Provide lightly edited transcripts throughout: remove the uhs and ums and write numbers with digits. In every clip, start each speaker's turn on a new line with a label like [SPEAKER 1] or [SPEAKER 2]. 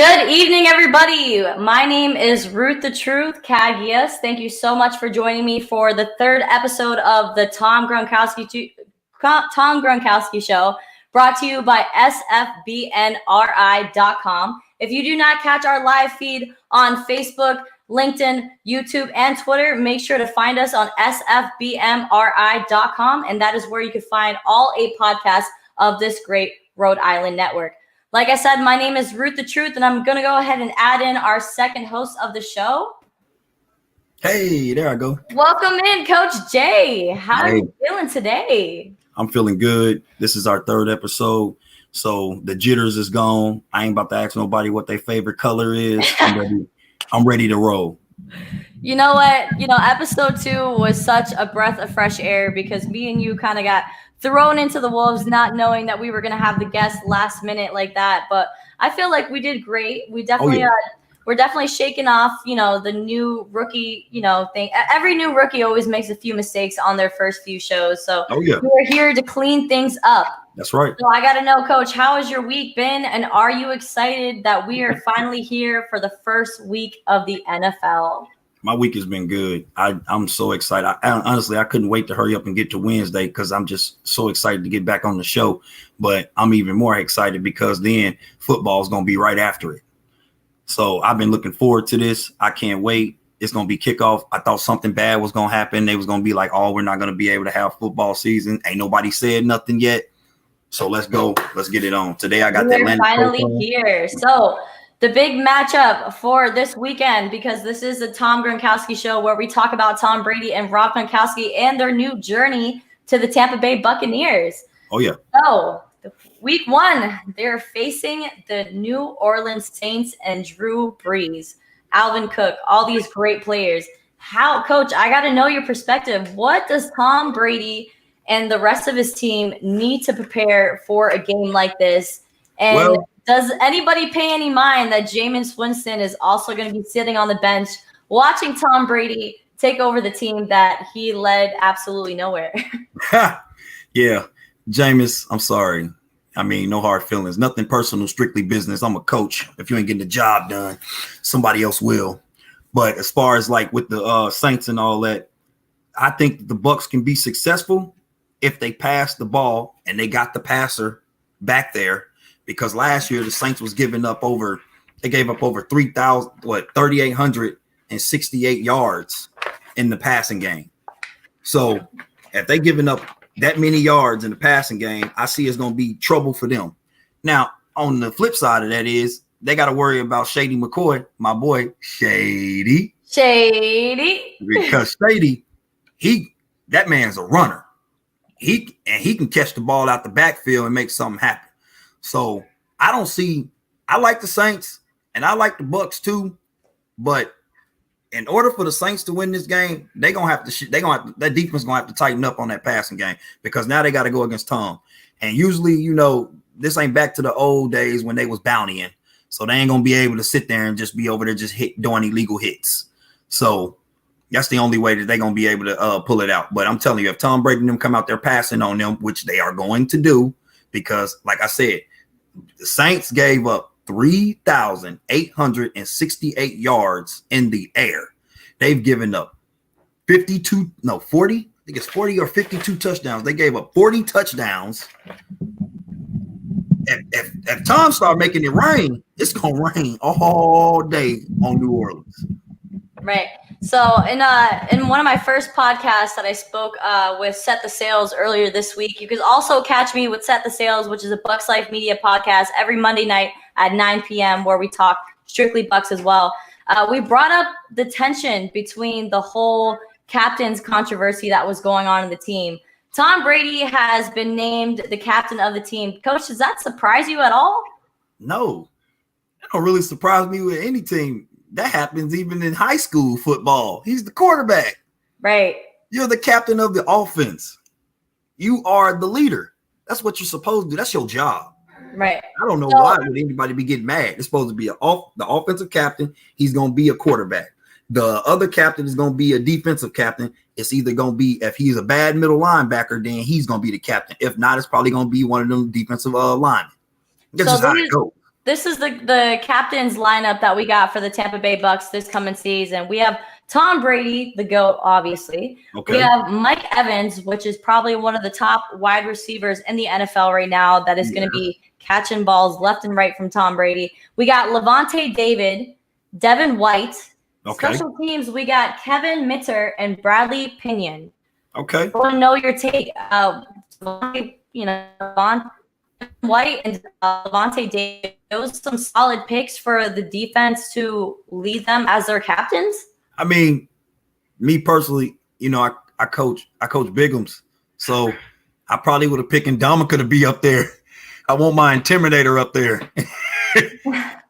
[SPEAKER 1] Good evening, everybody. My name is Ruth the Truth Cagias. Thank you so much for joining me for the third episode of the Tom Gronkowski Show, brought to you by sfbnri.com. If you do not catch our live feed on Facebook, LinkedIn, YouTube, and Twitter, make sure to find us on sfbmri.com, and that is where you can find all 8 podcasts of this great Rhode Island network. Like I said, my name is Ruth the Truth, and I'm going to go ahead and add in our second host of the show.
[SPEAKER 2] Hey, there I go.
[SPEAKER 1] Welcome in, Coach Jay. How are you feeling today?
[SPEAKER 2] I'm feeling good. This is our third episode, so the jitters is gone. I ain't about to ask nobody what their favorite color is. I'm ready to roll.
[SPEAKER 1] You know what? Episode 2 was such a breath of fresh air because me and you kind of got thrown into the wolves, not knowing that we were going to have the guest last minute like that. But I feel like we did great. We definitely, we're definitely shaking off, the new rookie, thing. Every new rookie always makes a few mistakes on their first few shows. So we're here to clean things up.
[SPEAKER 2] That's right.
[SPEAKER 1] So I got to know, Coach, how has your week been? And are you excited that we are finally here for the first week of the NFL?
[SPEAKER 2] My week has been good. I'm so excited. Honestly, I couldn't wait to hurry up and get to Wednesday because I'm just so excited to get back on the show. But I'm even more excited because then football is going to be right after it. So I've been looking forward to this. I can't wait. It's going to be kickoff. I thought something bad was going to happen. They was going to be like, oh, we're not going to be able to have football season. Ain't nobody said nothing yet. So let's go. Let's get it on. Today I got the Atlanta.
[SPEAKER 1] Finally here. So the big matchup for this weekend, because this is the Tom Gronkowski show where we talk about Tom Brady and Rob Gronkowski and their new journey to the Tampa Bay Buccaneers.
[SPEAKER 2] Oh, yeah.
[SPEAKER 1] So week 1, they're facing the New Orleans Saints and Drew Brees, Alvin Cook, all these great players. Coach, I got to know your perspective. What does Tom Brady and the rest of his team need to prepare for a game like this? And does anybody pay any mind that Jameis Winston is also going to be sitting on the bench watching Tom Brady take over the team that he led absolutely nowhere?
[SPEAKER 2] Yeah, Jameis, I'm sorry. I mean, no hard feelings. Nothing personal, strictly business. I'm a coach. If you ain't getting the job done, somebody else will. But as far as like with the Saints and all that, I think the Bucs can be successful if they pass the ball and they got the passer back there. Because last year the Saints was giving up over 3,868 yards in the passing game. So if they giving up that many yards in the passing game, I see it's going to be trouble for them. Now, on the flip side of that is they got to worry about Shady McCoy, my boy, Shady. Because Shady, that man's a runner. He can catch the ball out the backfield and make something happen. So I like the Saints and I like the Bucs too, but in order for the Saints to win this game, that defense gonna have to tighten up on that passing game because now they got to go against Tom. And usually, this ain't back to the old days when they was bountying, so they ain't gonna be able to sit there and just be over there just doing illegal hits. So that's the only way that they're gonna be able to pull it out. But I'm telling you, if Tom Brady and them come out there passing on them, which they are going to do, because like I said, the Saints gave up 3,868 yards in the air. They've given up 40. I think it's 40 or 52 touchdowns. They gave up 40 touchdowns. If Tom starts making it rain, it's going to rain all day on New Orleans.
[SPEAKER 1] Right. So in one of my first podcasts that I spoke with Set the Sails earlier this week, you can also catch me with Set the Sails, which is a Bucs Life Media podcast every Monday night at 9 p.m. where we talk strictly Bucs as well. We brought up the tension between the whole captain's controversy that was going on in the team. Tom Brady has been named the captain of the team. Coach, does that surprise you at all?
[SPEAKER 2] No, that don't really surprise me with any team. That happens even in high school football. He's the quarterback.
[SPEAKER 1] Right.
[SPEAKER 2] You're the captain of the offense. You are the leader. That's what you're supposed to do. That's your job.
[SPEAKER 1] Right.
[SPEAKER 2] I don't know why would anybody be getting mad. It's supposed to be the offensive captain. He's going to be a quarterback. The other captain is going to be a defensive captain. It's either going to be, if he's a bad middle linebacker, then he's going to be the captain. If not, it's probably going to be one of them defensive linemen. That's just how it goes.
[SPEAKER 1] This is the captain's lineup that we got for the Tampa Bay Bucks this coming season. We have Tom Brady, the GOAT, obviously.
[SPEAKER 2] Okay.
[SPEAKER 1] We have Mike Evans, which is probably one of the top wide receivers in the NFL right now that is going to be catching balls left and right from Tom Brady. We got Levante David, Devin White.
[SPEAKER 2] Okay.
[SPEAKER 1] Special teams, we got Kevin Mitter and Bradley Pinion.
[SPEAKER 2] Okay.
[SPEAKER 1] I want to know your take. Levante White and Levante David, those some solid picks for the defense to lead them as their captains.
[SPEAKER 2] I mean, me personally, I coach Bigums, so I probably would have picked Ndamukong to be up there. I want my intimidator up there.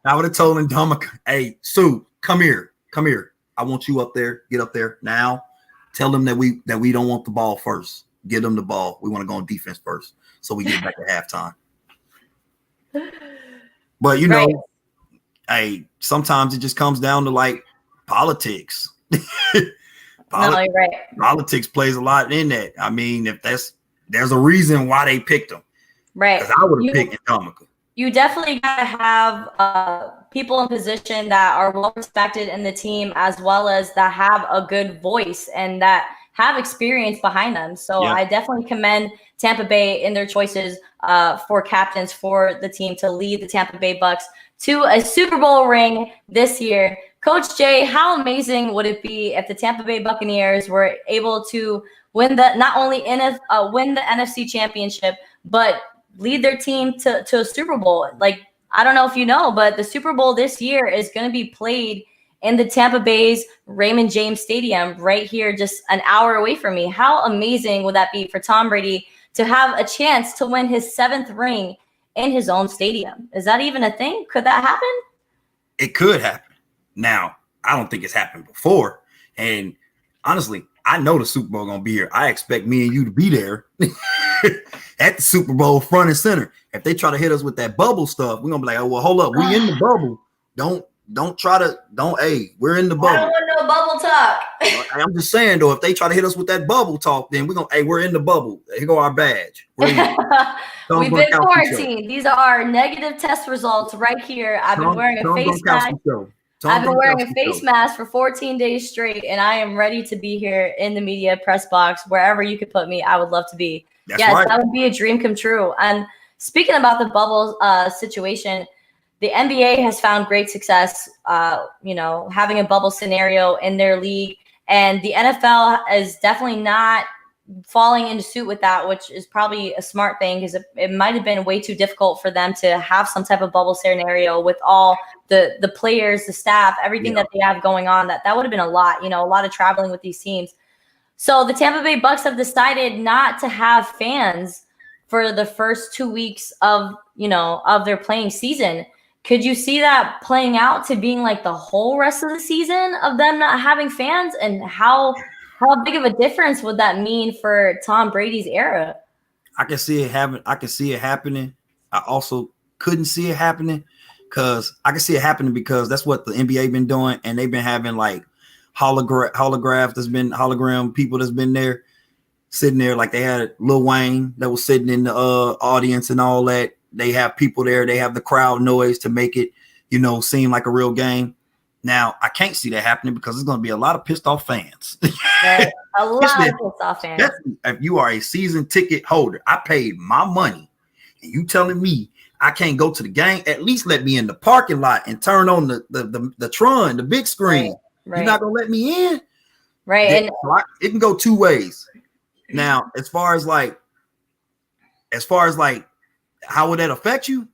[SPEAKER 2] I would have told Ndamukong, "Hey, Sue, come here. I want you up there. Get up there now. Tell them that we don't want the ball first. Get them the ball. We want to go on defense first, so we get back at halftime." But hey, sometimes it just comes down to like politics.
[SPEAKER 1] No, you're right.
[SPEAKER 2] Politics plays a lot in that. I mean, if there's a reason why they picked them,
[SPEAKER 1] right?
[SPEAKER 2] Because I would have picked Ndamukong.
[SPEAKER 1] You definitely got to have people in position that are well respected in the team, as well as that have a good voice and that have experience behind them. So I definitely commend Tampa Bay in their choices for captains for the team to lead the Tampa Bay Bucks to a Super Bowl ring this year. Coach Jay, how amazing would it be if the Tampa Bay Buccaneers were able to win not only win the NFC Championship, but lead their team to a Super Bowl? Like, I don't know if you know, but the Super Bowl this year is going to be played in the Tampa Bay's Raymond James Stadium right here, just an hour away from me. How amazing would that be for Tom Brady to have a chance to win his 7th ring in his own stadium? Is that even a thing? Could that happen?
[SPEAKER 2] It could happen. Now, I don't think it's happened before. And honestly, I know the Super Bowl going to be here. I expect me and you to be there at the Super Bowl front and center. If they try to hit us with that bubble stuff, we're going to be like, oh, well, hold up. We in the bubble. Hey, we're in the bubble.
[SPEAKER 1] I don't want no bubble talk.
[SPEAKER 2] I'm just saying, though, if they try to hit us with that bubble talk, then we're in the bubble. Here go our badge.
[SPEAKER 1] We've been quarantined. These are our negative test results right here. I've been wearing a face mask. I've been wearing a face mask for 14 days straight, and I am ready to be here in the media press box, wherever you could put me. I would love to be. Yes, that would be a dream come true. And speaking about the bubble situation, the NBA has found great success, having a bubble scenario in their league, and the NFL is definitely not falling into suit with that, which is probably a smart thing, because it might have been way too difficult for them to have some type of bubble scenario with all the players, the staff, everything that they have going on. That would have been a lot of traveling with these teams. So the Tampa Bay Bucks have decided not to have fans for the first 2 weeks of their playing season. Could you see that playing out to being like the whole rest of the season of them not having fans? And how big of a difference would that mean for Tom Brady's era?
[SPEAKER 2] I can see it happening. I also couldn't see it happening because that's what the NBA been doing, and they've been having like hologram people that's been there, sitting there. Like they had Lil Wayne that was sitting in the audience and all that. They have people there. They have the crowd noise to make it, seem like a real game. Now, I can't see that happening because there's going to be a lot of pissed off fans.
[SPEAKER 1] Right. A lot of pissed off fans.
[SPEAKER 2] If you are a season ticket holder, I paid my money, and you telling me I can't go to the game, at least let me in the parking lot and turn on the Tron, the big screen. Right. You're not going to let me in?
[SPEAKER 1] Right.
[SPEAKER 2] And it can go two ways. Now, as far as like, how would that affect you?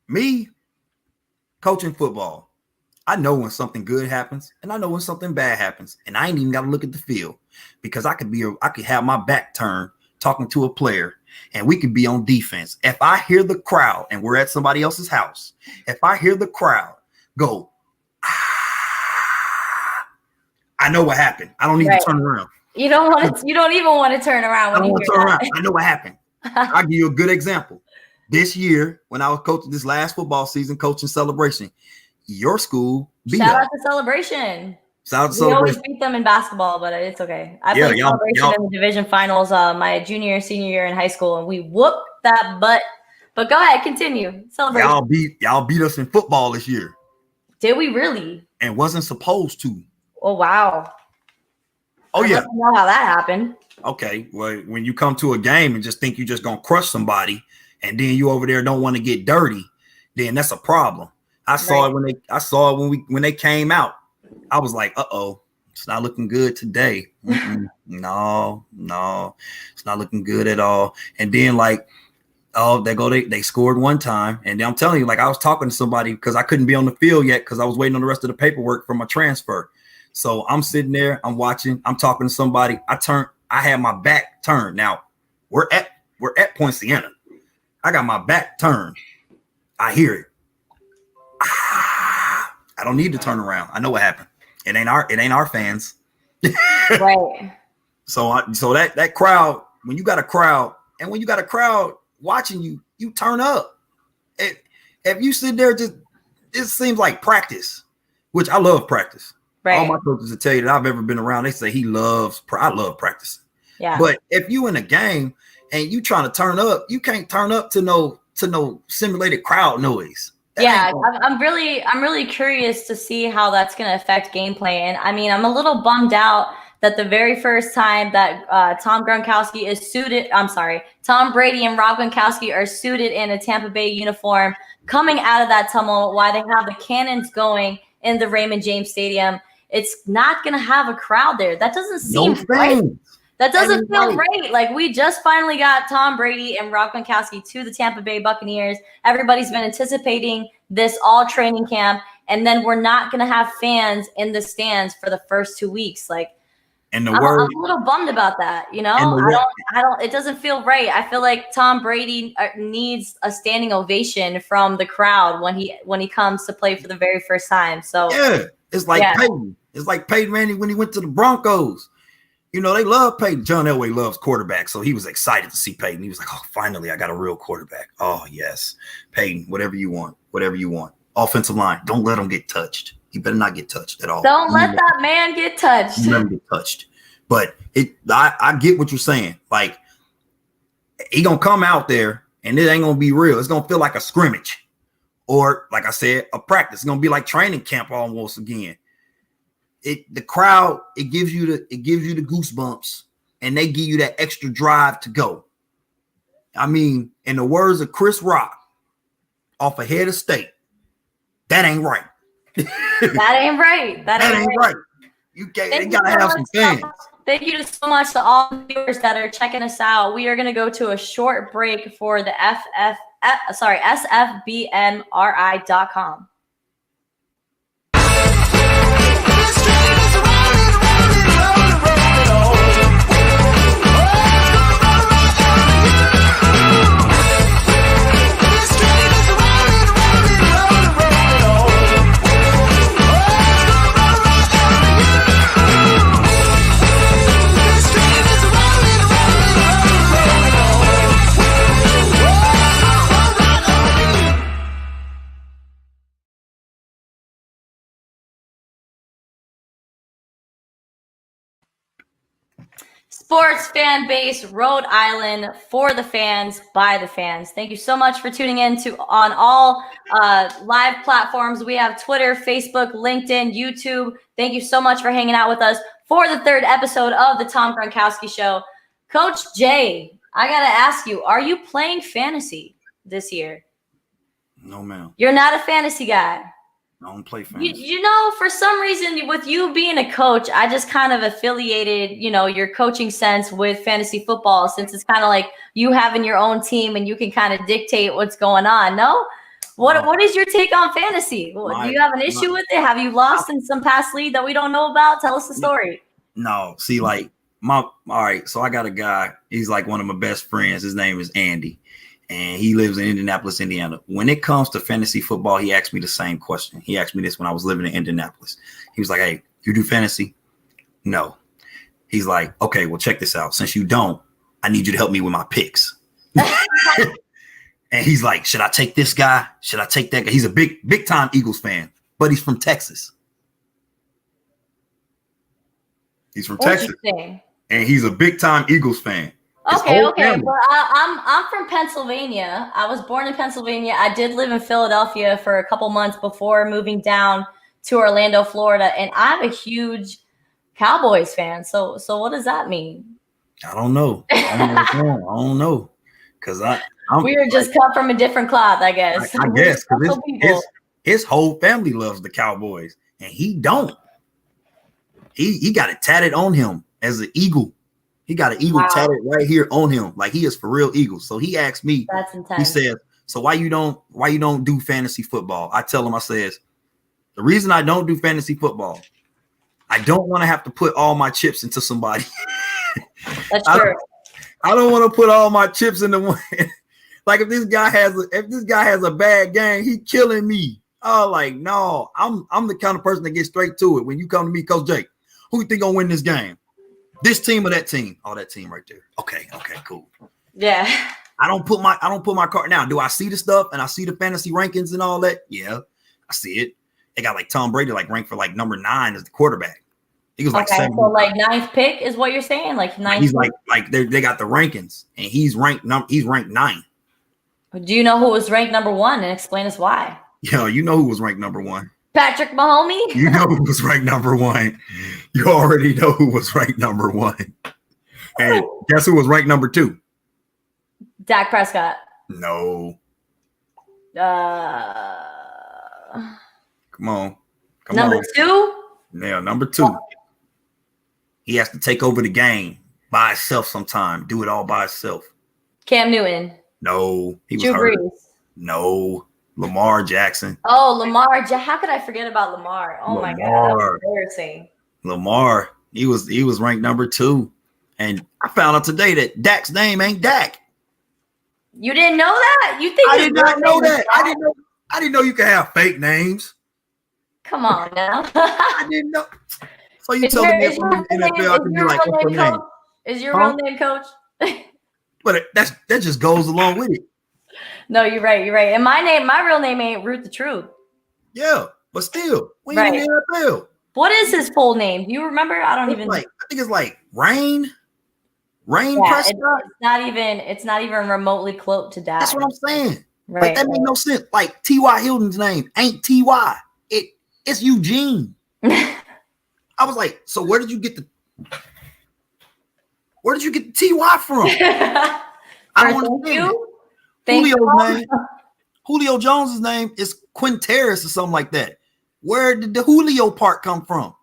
[SPEAKER 2] Me, coaching football, I know when something good happens and I know when something bad happens, and I ain't even got to look at the field because I could have my back turned talking to a player and we could be on defense. If I hear the crowd, and we're at somebody else's house, if I hear the crowd go, I know what happened. I don't need to turn around.
[SPEAKER 1] You don't even want to turn around when you hear that.
[SPEAKER 2] I know what happened. I'll give you a good example. This year, when I was coaching this last football season, coaching Celebration, your school beat
[SPEAKER 1] Shout out to Celebration. We always beat them in basketball, but it's okay. I played Celebration in the division finals my junior and senior year in high school, and we whooped that butt. But go ahead, continue. Celebration.
[SPEAKER 2] Y'all beat us in football this year.
[SPEAKER 1] Did we really?
[SPEAKER 2] And wasn't supposed to.
[SPEAKER 1] Oh, wow.
[SPEAKER 2] Oh, yeah.
[SPEAKER 1] I don't know how that happened.
[SPEAKER 2] Okay. Well, when you come to a game and just think you're just going to crush somebody and then you over there don't want to get dirty, then that's a problem. I saw it when they came out. I was like, uh-oh, it's not looking good today. No, it's not looking good at all. And then they scored one time. And I'm telling you, like I was talking to somebody because I couldn't be on the field yet because I was waiting on the rest of the paperwork for my transfer. So I'm sitting there, I'm watching, I'm talking to somebody. I had my back turned. Now we're at Point Siena. I got my back turned. I hear it. I don't need to turn around. I know what happened. It ain't our fans.
[SPEAKER 1] Right.
[SPEAKER 2] So that crowd, when you got a crowd watching you, you turn up. If you sit there, it seems like practice, which I love practice. Right. All my coaches will tell you that I've ever been around. They say I love practicing. Yeah. But if you in a game and you trying to turn up, you can't turn up to no simulated crowd noise.
[SPEAKER 1] Yeah, I'm really curious to see how that's going to affect gameplay. And I mean, I'm a little bummed out that the very first time that Tom Brady and Rob Gronkowski are suited in a Tampa Bay uniform coming out of that tumult while they have the cannons going in the Raymond James Stadium. It's not going to have a crowd there. That doesn't seem right. That doesn't feel right. Like we just finally got Tom Brady and Rob Gronkowski to the Tampa Bay Buccaneers. Everybody's been anticipating this all training camp, and then we're not going to have fans in the stands for the first 2 weeks. Like, I'm a little bummed about that. You know, I don't. It doesn't feel right. I feel like Tom Brady needs a standing ovation from the crowd when he comes to play for the very first time. So
[SPEAKER 2] yeah, it's like Peyton. It's like Peyton Manning when he went to the Broncos. You know, they love Peyton. John Elway loves quarterbacks, so he was excited to see Peyton. He was like, oh, finally, I got a real quarterback. Oh, yes. Peyton, whatever you want. Offensive line, don't let him get touched. He better not get touched at all.
[SPEAKER 1] Don't let that man get touched.
[SPEAKER 2] Let him get touched. But I get what you're saying. Like, he going to come out there, and it ain't going to be real. It's going to feel like a scrimmage. Or, like I said, a practice. It's going to be like training camp almost again. The crowd, it gives you the goosebumps, and they give you that extra drive to go. I mean, in the words of Chris Rock off of Head of State, that ain't right.
[SPEAKER 1] That ain't right. That ain't right.
[SPEAKER 2] They gotta have some fans.
[SPEAKER 1] Thank you so much to all the viewers that are checking us out. We are gonna go to a short break for the sfbnri.com. Sports fan base, Rhode Island, for the fans, by the fans. Thank you so much for tuning in on all live platforms. We have Twitter, Facebook, LinkedIn, YouTube. Thank you so much for hanging out with us for the third episode of the Tom Gronkowski Show. Coach Jay, I got to ask you, are you playing fantasy this year?
[SPEAKER 2] No, ma'am.
[SPEAKER 1] You're not a fantasy guy.
[SPEAKER 2] I don't play fantasy.
[SPEAKER 1] You know, for some reason, with you being a coach, I just kind of affiliated, your coaching sense with fantasy football, since it's kind of like you having your own team and you can kind of dictate what's going on. No? What is your take on fantasy? Do you have an issue with it? Have you lost in some past league that we don't know about? Tell us the story.
[SPEAKER 2] No. See, all right, so I got a guy. He's like one of my best friends. His name is Andy. And he lives in Indianapolis, Indiana. When it comes to fantasy football, he asked me the same question. He asked me this when I was living in Indianapolis. He was like, hey, you do fantasy? No. He's like, okay, well, check this out. Since you don't, I need you to help me with my picks. And he's like, should I take this guy? Should I take that guy? He's a big time Eagles fan, but he's from Texas. He's from Texas. And he's a big time Eagles fan. His
[SPEAKER 1] Okay,
[SPEAKER 2] whole
[SPEAKER 1] okay.
[SPEAKER 2] family.
[SPEAKER 1] Well, I'm from Pennsylvania. I was born in Pennsylvania. I did live in Philadelphia for a couple months before moving down to Orlando, Florida, and I'm a huge Cowboys fan. So what does that mean?
[SPEAKER 2] I don't know. I don't know what's wrong. I don't know. Cause I'm
[SPEAKER 1] We are just cut from a different cloth, I guess.
[SPEAKER 2] I
[SPEAKER 1] We're
[SPEAKER 2] guess because
[SPEAKER 1] special people.
[SPEAKER 2] his whole family loves the Cowboys, and he don't. He got it tatted on him as an eagle. He got an eagle tatted right here on him, like he is for real eagle. So he asked me.
[SPEAKER 1] That's intense.
[SPEAKER 2] He said, "So why you don't do fantasy football?" I tell him, I says, "The reason I don't do fantasy football, I don't want to have to put all my chips into somebody."
[SPEAKER 1] That's true.
[SPEAKER 2] I don't want to put all my chips into one. Like if this guy has a bad game, he killing me. Oh, like no, I'm the kind of person that gets straight to it. When you come to me, Coach Jake, who you think gonna win this game? This team or that team? Oh, that team right there. Okay, cool.
[SPEAKER 1] Yeah.
[SPEAKER 2] I don't put my card now. Do I see the stuff and I see the fantasy rankings and all that? Yeah, I see it. They got like Tom Brady like ranked for like number 9 as the quarterback. He was like 7.
[SPEAKER 1] So like 9th pick is what you're saying? Like 9th.
[SPEAKER 2] He's like they got the rankings and he's ranked 9.
[SPEAKER 1] Do you know who was ranked number 1 and explain us why?
[SPEAKER 2] Yo, you know who was ranked number 1.
[SPEAKER 1] Patrick Mahomes?
[SPEAKER 2] You know who was ranked number 1. You already know who was ranked number 1. And guess who was ranked number 2?
[SPEAKER 1] Dak Prescott.
[SPEAKER 2] No. Come on.
[SPEAKER 1] Number 2?
[SPEAKER 2] Yeah, number 2. He has to take over the game by himself sometime. Do it all by himself.
[SPEAKER 1] Cam Newton.
[SPEAKER 2] No. He was
[SPEAKER 1] Drew
[SPEAKER 2] hurt.
[SPEAKER 1] Brees.
[SPEAKER 2] No. Lamar Jackson.
[SPEAKER 1] Oh, Lamar. How could I forget about Lamar? Oh my God. That was embarrassing.
[SPEAKER 2] Lamar. He was ranked number 2. And I found out today that Dak's name ain't Dak.
[SPEAKER 1] You didn't know that? You think
[SPEAKER 2] I did not know that. I didn't know you could have fake names.
[SPEAKER 1] Come on now.
[SPEAKER 2] I didn't know. So you telling me if I'm in the NFL, I can be like, what's your name?
[SPEAKER 1] Is your real name Coach?
[SPEAKER 2] But that just goes along with it.
[SPEAKER 1] No, you're right. You're right. And my real name ain't Root the Truth.
[SPEAKER 2] Yeah, but still, we ain't in the NFL.
[SPEAKER 1] What is his full name? Do you remember? I don't even.
[SPEAKER 2] I think it's like Rain
[SPEAKER 1] Yeah,
[SPEAKER 2] Prescott.
[SPEAKER 1] It's not even remotely close to that.
[SPEAKER 2] That's what I'm saying.
[SPEAKER 1] Right.
[SPEAKER 2] Like that makes no sense. Like T.Y. Hilton's name ain't T.Y. It's Eugene. I was like, so where did you get the T.Y. from? I don't understand. Julio Jones' name is Quinteris or something like that. Where did the Julio part come from?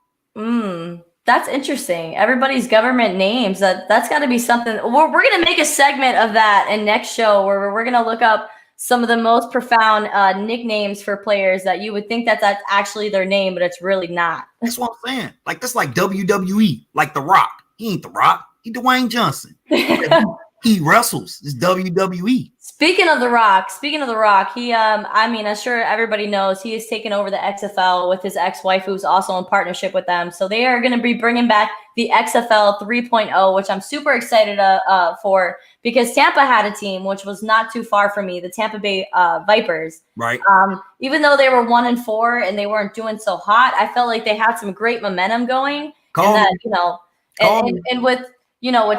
[SPEAKER 1] That's interesting. Everybody's government names. That's got to be something. We're going to make a segment of that in next show where we're going to look up some of the most profound nicknames for players that you would think that that's actually their name, but it's really not.
[SPEAKER 2] That's what I'm saying. Like that's like WWE, like The Rock. He ain't The Rock. He Dwayne Johnson. He wrestles. It's WWE.
[SPEAKER 1] Speaking of The Rock, he I'm sure everybody knows he has taken over the XFL with his ex-wife, who's also in partnership with them. So they are going to be bringing back the XFL 3.0, which I'm super excited for, because Tampa had a team which was not too far from me, the Tampa Bay Vipers.
[SPEAKER 2] Right.
[SPEAKER 1] Even though they were 1-4 and they weren't doing so hot, I felt like they had some great momentum going. And with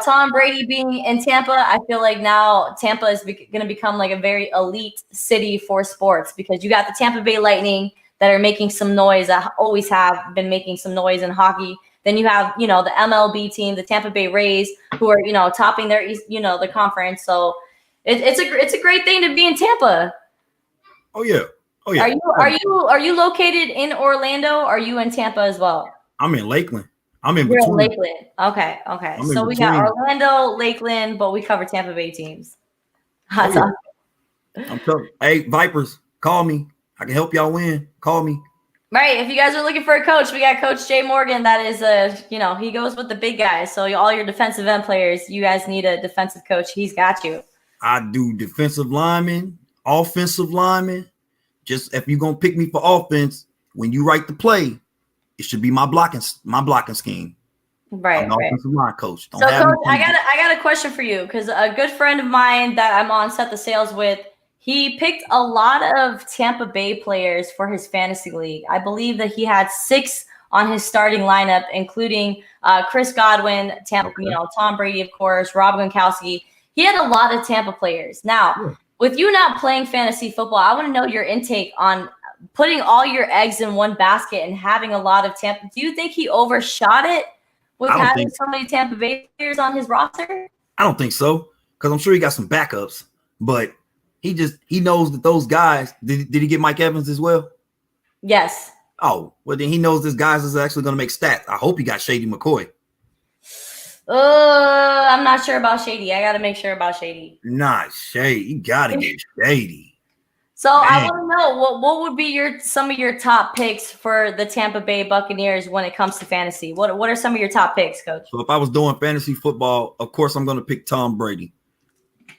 [SPEAKER 1] Tom Brady being in Tampa, I feel like now Tampa is going to become like a very elite city for sports, because you got the Tampa Bay Lightning that are making some noise, that always have been making some noise in hockey. Then you have, the MLB team, the Tampa Bay Rays, who are, topping their, the conference. So it's a great thing to be in Tampa.
[SPEAKER 2] Oh yeah.
[SPEAKER 1] Are you located in Orlando? Or are you in Tampa as well?
[SPEAKER 2] I'm in Lakeland. I'm in
[SPEAKER 1] between.
[SPEAKER 2] You're in
[SPEAKER 1] Lakeland. Okay. So we got Orlando, Lakeland, but we cover Tampa Bay teams. That's awesome.
[SPEAKER 2] I'm telling you. Hey, Vipers, call me. I can help y'all win. Call me.
[SPEAKER 1] Right. If you guys are looking for a coach, we got Coach Jay Morgan. That is he goes with the big guys. So all your defensive end players, you guys need a defensive coach. He's got you. I
[SPEAKER 2] do defensive linemen, offensive linemen. Just if you're gonna pick me for offense, when you write the play, it should be my blocking scheme.
[SPEAKER 1] Right.
[SPEAKER 2] I'm an offensive line coach.
[SPEAKER 1] Coach, I got a question for you, because a good friend of mine that I'm on Set the Sales with, he picked a lot of Tampa Bay players for his fantasy league. I believe that he had 6 on his starting lineup, including Chris Godwin, Tom Brady, of course, Rob Gronkowski. He had a lot of Tampa players. Now, with you not playing fantasy football, I want to know your intake on putting all your eggs in one basket and having a lot of Tampa. Do you think he overshot it with having so many Tampa Bay players on his roster?
[SPEAKER 2] I don't think so, because I'm sure he got some backups, but he knows that those guys. Did he get Mike Evans as well?
[SPEAKER 1] Yes.
[SPEAKER 2] Oh, well, then he knows this guys is actually going to make stats. I hope he got Shady McCoy.
[SPEAKER 1] I'm not sure about Shady. I got to make sure about Shady.
[SPEAKER 2] Not Shady. You got to get Shady.
[SPEAKER 1] So I want to know what would be some of your top picks for the Tampa Bay Buccaneers when it comes to fantasy. What are some of your top picks, Coach?
[SPEAKER 2] So if I was doing fantasy football, of course I'm going to pick Tom Brady.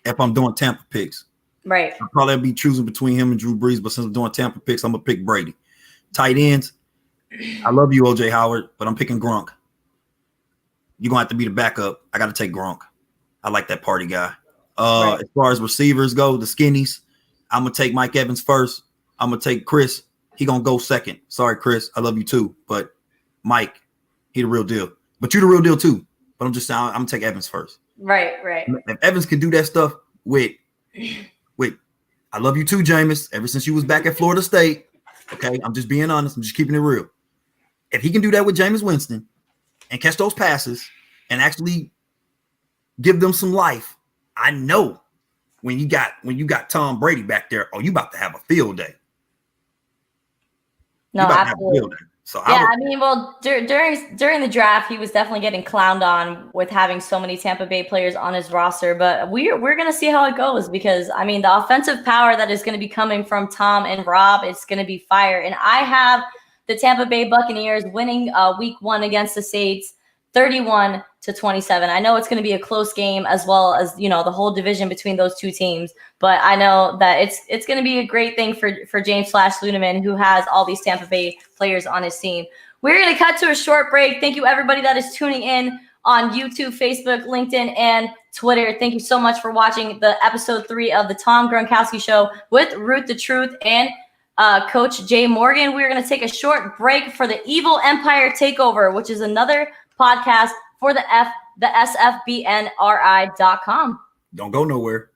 [SPEAKER 2] If I'm doing Tampa picks,
[SPEAKER 1] right?
[SPEAKER 2] I'll probably be choosing between him and Drew Brees, but since I'm doing Tampa picks, I'm gonna pick Brady. Tight ends, I love you, OJ Howard, but I'm picking Gronk. You're gonna have to be the backup. I got to take Gronk. I like that party guy. As far as receivers go, the skinnies, I'm gonna take Mike Evans first. I'm gonna take Chris. He gonna go second. Sorry, Chris, I love you too, but Mike, he the real deal. But you the real deal too. But I'm just saying, I'm gonna take Evans first.
[SPEAKER 1] Right.
[SPEAKER 2] If Evans can do that stuff with, I love you too, Jameis. Ever since you was back at Florida State, okay, I'm just being honest. I'm just keeping it real. If he can do that with Jameis Winston and catch those passes and actually give them some life, I know when you got Tom Brady back there, you about to have a field day.
[SPEAKER 1] No, absolutely. So during the draft, he was definitely getting clowned on with having so many Tampa Bay players on his roster. But we're going to see how it goes because, the offensive power that is going to be coming from Tom and Rob, it's going to be fire. And I have the Tampa Bay Buccaneers winning week 1 against the Saints 31-27. I know it's going to be a close game as well as, the whole division between those two teams. But I know that it's going to be a great thing for James Ludeman, who has all these Tampa Bay players on his team. We're going to cut to a short break. Thank you, everybody that is tuning in on YouTube, Facebook, LinkedIn, and Twitter. Thank you so much for watching the episode 3 of the Tom Gronkowski Show with Ruth the Truth and Coach Jay Morgan. We're going to take a short break for the Evil Empire Takeover, which is another podcast for the SFBNRI.com.
[SPEAKER 2] Don't go nowhere.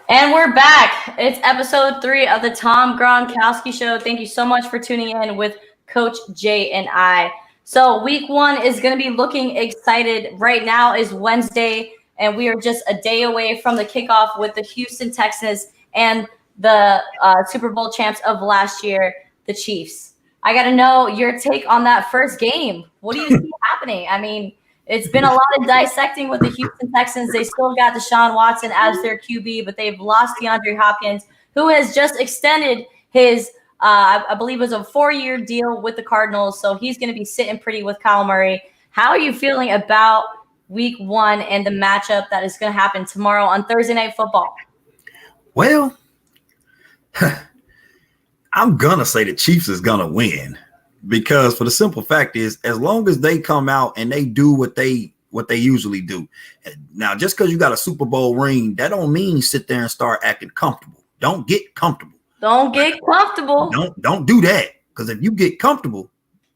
[SPEAKER 1] And we're back. It's episode 3 of the Tom Gronkowski Show. Thank you so much for tuning in with Coach Jay and I. So week 1 is going to be looking excited. Right now is Wednesday, and we are just a day away from the kickoff with the Houston Texans and the Super Bowl champs of last year, the Chiefs. I got to know your take on that first game. What do you see happening? It's been a lot of dissecting with the Houston Texans. They still got Deshaun Watson as their QB, but they've lost DeAndre Hopkins, who has just extended his, I believe it was a 4-year deal with the Cardinals. So he's going to be sitting pretty with Kyle Murray. How are you feeling about week 1 and the matchup that is going to happen tomorrow on Thursday Night Football?
[SPEAKER 2] Well, I'm going to say the Chiefs is going to win. Because for the simple fact is, as long as they come out and they do what they usually do. Now, just because you got a Super Bowl ring, that don't mean sit there and start acting comfortable. Don't get comfortable.
[SPEAKER 1] Don't get comfortable.
[SPEAKER 2] Don't do that. Because if you get comfortable,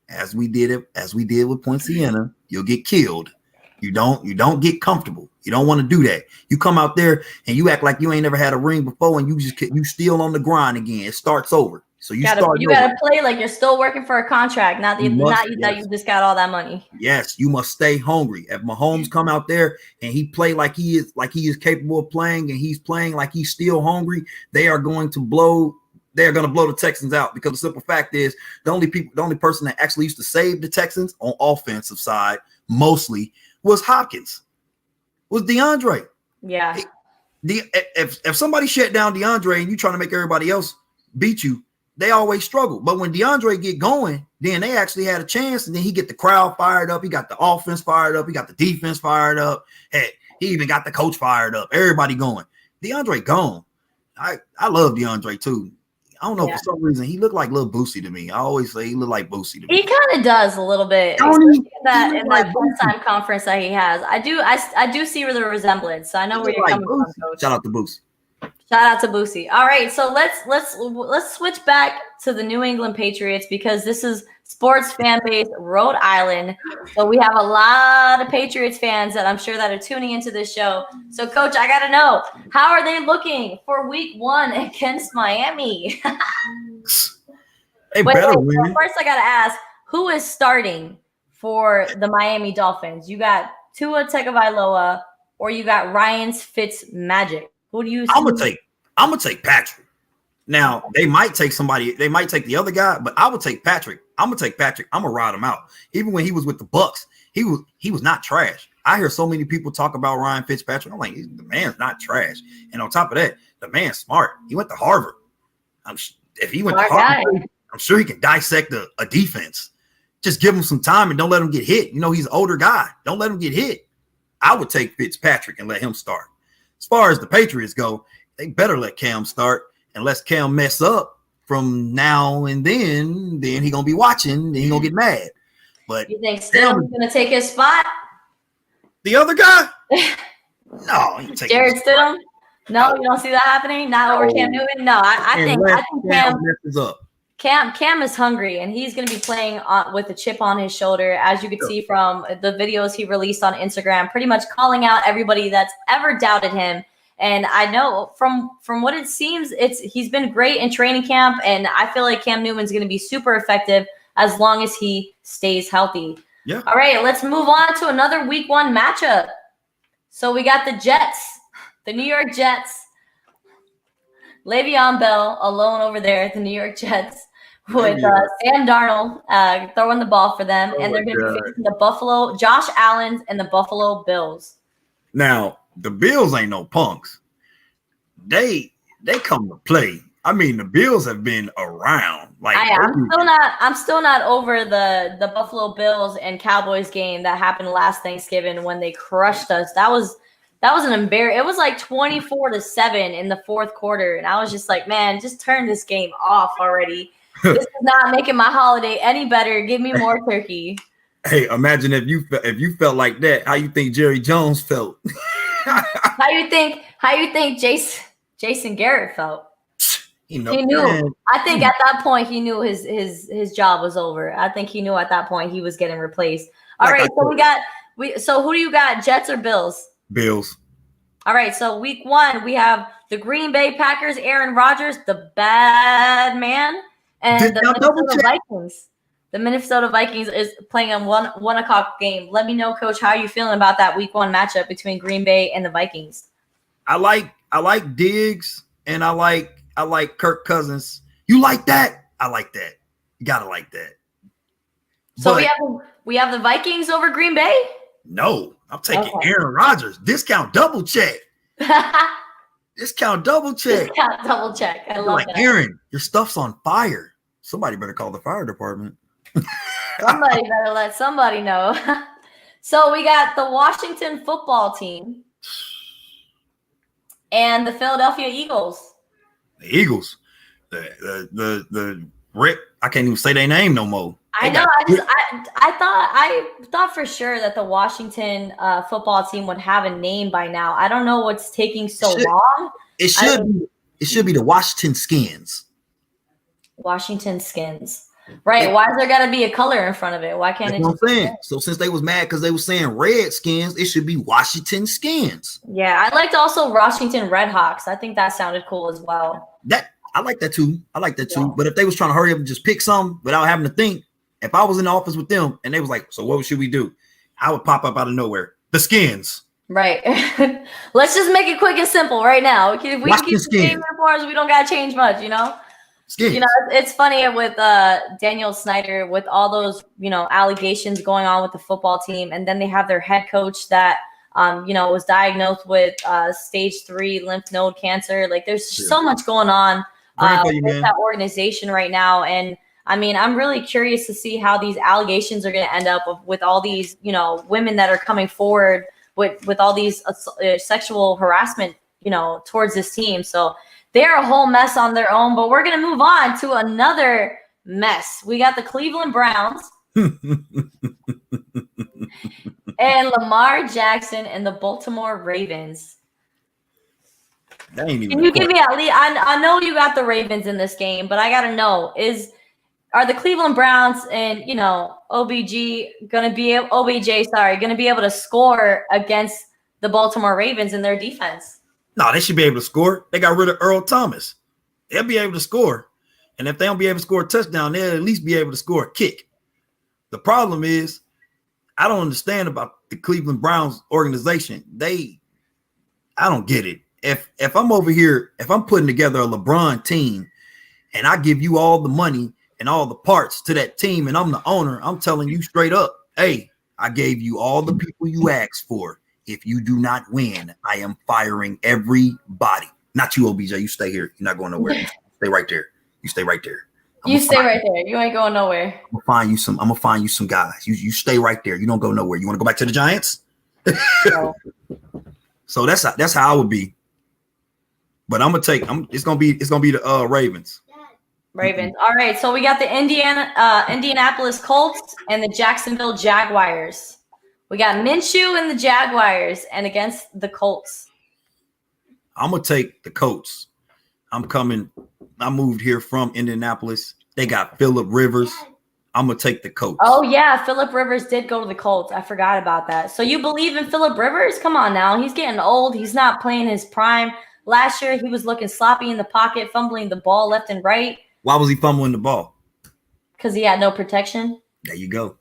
[SPEAKER 2] as we did with Poinciana, you'll get killed. You don't get comfortable. You don't want to do that. You come out there and you act like you ain't never had a ring before, and you still on the grind again. It starts over. So you gotta
[SPEAKER 1] play like you're still working for a contract, not that you just got all that money.
[SPEAKER 2] Yes, you must stay hungry. If Mahomes come out there and he play like he is capable of playing, and he's playing like he's still hungry, they are going to blow the Texans out. Because the simple fact is, the only person that actually used to save the Texans on offensive side mostly was Hopkins, was DeAndre.
[SPEAKER 1] Yeah.
[SPEAKER 2] If somebody shut down DeAndre and you trying to make everybody else beat you, they always struggle. But when DeAndre get going, then they actually had a chance, and then he get the crowd fired up. He got the offense fired up. He got the defense fired up. Hey, he even got the coach fired up. Everybody going. DeAndre gone. I love DeAndre too. I don't know, for some reason he looked like Lil Boosie to me. I always say he looked like Boosie to me.
[SPEAKER 1] He kind of does a little bit. In that time conference that he has. I do see the resemblance. So I know where you're coming from, Coach.
[SPEAKER 2] Shout out to Boosie.
[SPEAKER 1] Shout out to Boosie. All right, so let's switch back to the New England Patriots because this is sports fan base Rhode Island. So we have a lot of Patriots fans that I'm sure that are tuning into this show. So, Coach, I got to know, how are they looking for Week 1 against Miami?
[SPEAKER 2] They better win.
[SPEAKER 1] So first, I got to ask, who is starting for the Miami Dolphins? You got Tua Tagovailoa or you got Ryan Fitzmagic? Who do you see?
[SPEAKER 2] I'm gonna take Patrick. Now they might take somebody, they might take the other guy, but I would take Patrick. I'm gonna take Patrick. I'm gonna ride him out. Even when he was with the Bucks, he was not trash. I hear so many people talk about Ryan Fitzpatrick. I'm like, the man's not trash. And on top of that, the man's smart. He went to Harvard. If he went to Harvard, I'm sure he can dissect a defense. Just give him some time and don't let him get hit. You know, he's an older guy. Don't let him get hit. I would take Fitzpatrick and let him start. As far as the Patriots go, they better let Cam start. Unless Cam mess up from now and then he gonna be watching. Then he gonna get mad. But
[SPEAKER 1] you think Stidham's gonna take his spot?
[SPEAKER 2] The other guy? No, he take
[SPEAKER 1] Jared Stidham. No, you don't see that happening. Not over Cam Newton. No, I think Cam
[SPEAKER 2] messes up.
[SPEAKER 1] Cam is hungry, and he's going to be playing with a chip on his shoulder, as you could see from the videos he released on Instagram, pretty much calling out everybody that's ever doubted him. And I know from what it seems, he's been great in training camp, and I feel like Cam Newton's going to be super effective as long as he stays healthy.
[SPEAKER 2] Yeah.
[SPEAKER 1] All right, let's move on to another Week 1 matchup. So we got the Jets, the New York Jets. Le'Veon Bell alone over there at the New York Jets with Sam Darnold throwing the ball for them, and they're going to be facing the Josh Allen and the Buffalo Bills.
[SPEAKER 2] Now, the Bills ain't no punks. They come to play. I mean, the Bills have been around. Like
[SPEAKER 1] I'm still not over the Buffalo Bills and Cowboys game that happened last Thanksgiving when they crushed us. That was an embarrassment. It was like 24-7 in the fourth quarter, and I was just like, man, just turn this game off already. This is not making my holiday any better. Give me more turkey.
[SPEAKER 2] Hey, imagine if you felt like that. How you think Jerry Jones felt?
[SPEAKER 1] How you think Jason Garrett felt? He knew. Man. I think at that point he knew his job was over. I think he knew at that point he was getting replaced. All right, so who do you got? Jets or Bills?
[SPEAKER 2] Bills.
[SPEAKER 1] All right, so Week 1 we have the Green Bay Packers, Aaron Rodgers, the bad man, and the Minnesota Vikings. The Minnesota Vikings is playing a 1 o'clock game. Let me know, Coach, how are you feeling about that Week 1 matchup between Green Bay and the Vikings? I
[SPEAKER 2] like Diggs, and I like Kirk Cousins. You like that? I like that. You gotta like that.
[SPEAKER 1] So we have the Vikings over Green Bay?
[SPEAKER 2] No, I'm taking Aaron Rodgers. Discount double check. Discount double check.
[SPEAKER 1] Discount double check. I love that.
[SPEAKER 2] Aaron, your stuff's on fire. Somebody better call the fire department.
[SPEAKER 1] Somebody better let somebody know. So we got the Washington football team and the Philadelphia Eagles.
[SPEAKER 2] The Eagles. The Rip. I can't even say their name no more.
[SPEAKER 1] I know. I thought for sure that the Washington football team would have a name by now. I don't know what's taking so long.
[SPEAKER 2] It should be the Washington Skins.
[SPEAKER 1] Washington Skins. Right. Why is there got to be a color in front of it? Why can't it?
[SPEAKER 2] That's what I'm saying. So since they was mad because they were saying Redskins, it should be Washington Skins.
[SPEAKER 1] Yeah, I liked also Washington Redhawks. I think that sounded cool as well.
[SPEAKER 2] I like that too. But if they was trying to hurry up and just pick some without having to think, if I was in the office with them and they was like, so what should we do? I would pop up out of nowhere. The Skins. Right.
[SPEAKER 1] Let's just make it quick and simple right now. If we can keep the same uniforms, we don't got to change much, Skins. It's funny with Daniel Snyder with all those, allegations going on with the football team. And then they have their head coach that, was diagnosed with stage 3 lymph node cancer. Like there's so much going on
[SPEAKER 2] Praying for you,
[SPEAKER 1] with
[SPEAKER 2] man.
[SPEAKER 1] that organization right now. And I mean, I'm really curious to see how these allegations are going to end up with all these, women that are coming forward with all these sexual harassment, towards this team. So they're a whole mess on their own, but we're going to move on to another mess. We got the Cleveland Browns and Lamar Jackson and the Baltimore Ravens.
[SPEAKER 2] That ain't even
[SPEAKER 1] Can you give me at least? I know you got the Ravens in this game, but I gotta know are the Cleveland Browns and OBJ gonna be able to score against the Baltimore Ravens in their defense?
[SPEAKER 2] No, they should be able to score. They got rid of Earl Thomas. They'll be able to score, and if they don't be able to score a touchdown, they'll at least be able to score a kick. The problem is, I don't understand about the Cleveland Browns organization. I don't get it. If I'm over here, if I'm putting together a LeBron team and I give you all the money and all the parts to that team and I'm the owner, I'm telling you straight up, hey, I gave you all the people you asked for. If you do not win, I am firing everybody. Not you, OBJ. You stay here. You're not going nowhere. You stay right there. You stay right there.
[SPEAKER 1] You stay right there. You ain't going nowhere.
[SPEAKER 2] I'm gonna find you some guys. You stay right there. You don't go nowhere. You want to go back to the Giants?
[SPEAKER 1] No.
[SPEAKER 2] So that's how I would be. But it's gonna be the Ravens.
[SPEAKER 1] Ravens. All right. So we got the Indianapolis Colts and the Jacksonville Jaguars. We got Minshew and the Jaguars and against the Colts.
[SPEAKER 2] I'm gonna take the Colts. I moved here from Indianapolis. They got Phillip Rivers. I'm gonna take the Colts.
[SPEAKER 1] Oh yeah, Phillip Rivers did go to the Colts. I forgot about that. So you believe in Phillip Rivers? Come on now. He's getting old. He's not playing his prime. Last year he was looking sloppy in the pocket, fumbling the ball left and right.
[SPEAKER 2] Why was he fumbling the ball?
[SPEAKER 1] Because he had no protection.
[SPEAKER 2] There you go.